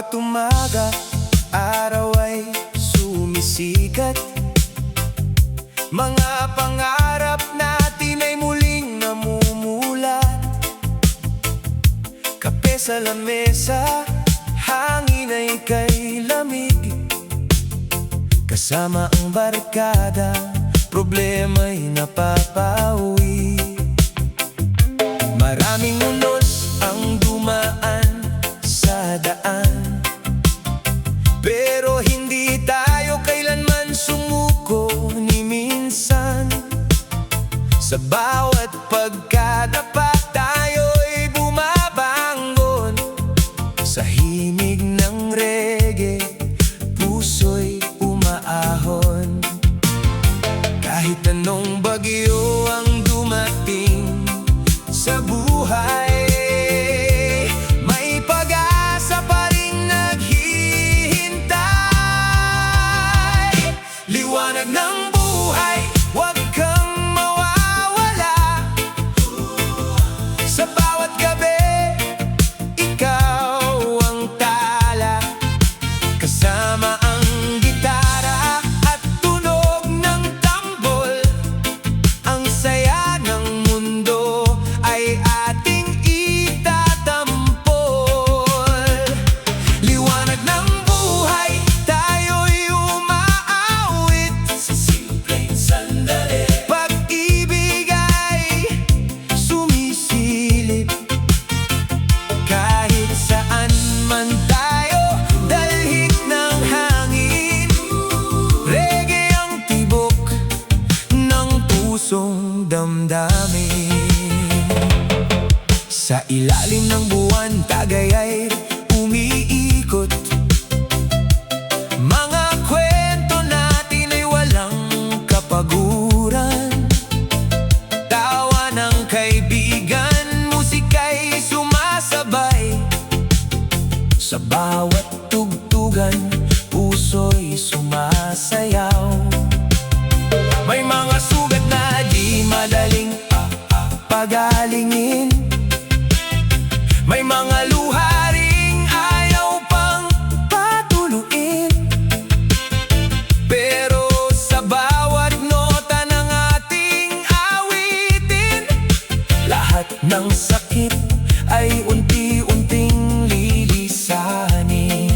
bawat umaga, araw ay sumisikat. Mga pangarap natin ay muling namumulat. Kape sa lamesa, hangin ay kay lamig. Kasama ang barkada, problema'y napapawi. Maraming unos ang dumaan sa daan, pero hindi tayo kailanman sumuko ni minsan. Sa bawat pagkadapa tayo'y bumabangon. Sa himig ng reggae, puso'y umaahon. Kahit anong bagyo ang dumating sa buhay, may pag-asa pa rin naghihintay. Liwanag ng buhay, huwag kang mawawala. Sa bawat gabi, ikaw ang tala. Kasama ang gitara at tunog ng tambol, ang saya ng mundo ay ating itatampol. Liwanag ng buhay, tayo'y umaawit sa simpleng sandali. Pag-ibig ay sumisilip kahit saan man tayo, dalhik ng hangin. Reggae ang tibok ng pusong damdamin. Sa ilalim ng buwan, Tagay'y umiikot. Mga kwento natin ay walang kapaguran. Tawa ng kaibigan, musika'y sumasabay. Sa bawat tugtugan, puso'y sumasayaw. May mga sugat na di madaling pagalingin. May mga luha ring ayaw pang patuluin. Pero sa bawat nota ng ating awitin, lahat ng sakit ay unti-unting lilisanin.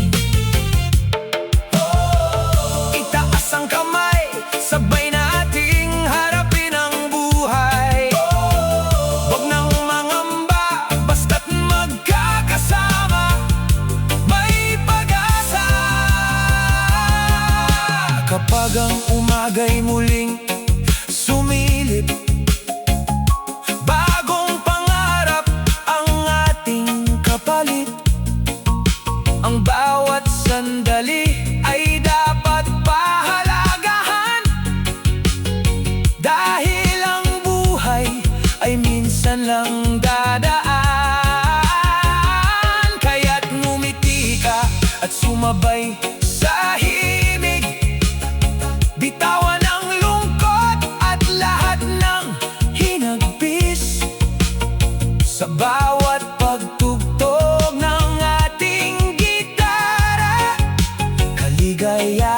Itaas ang kamay, sabay nating harapin ang buhay. Huwag nang mangamba, basta't magkakasama, may pag-asa. Kapag ang umaga'y muling sumilip, bagong pangarap ang ating kapalit. Ang bawat sandali ay dapat pahalagahan, dahil ang buhay ay minsan lang dadaan. Kaya't ngumiti ka at sumabay sa himig. Bitawan ang lungkot at lahat ng hinagpis. Sa bawat pagtugtog ng ating gitara, kaligaya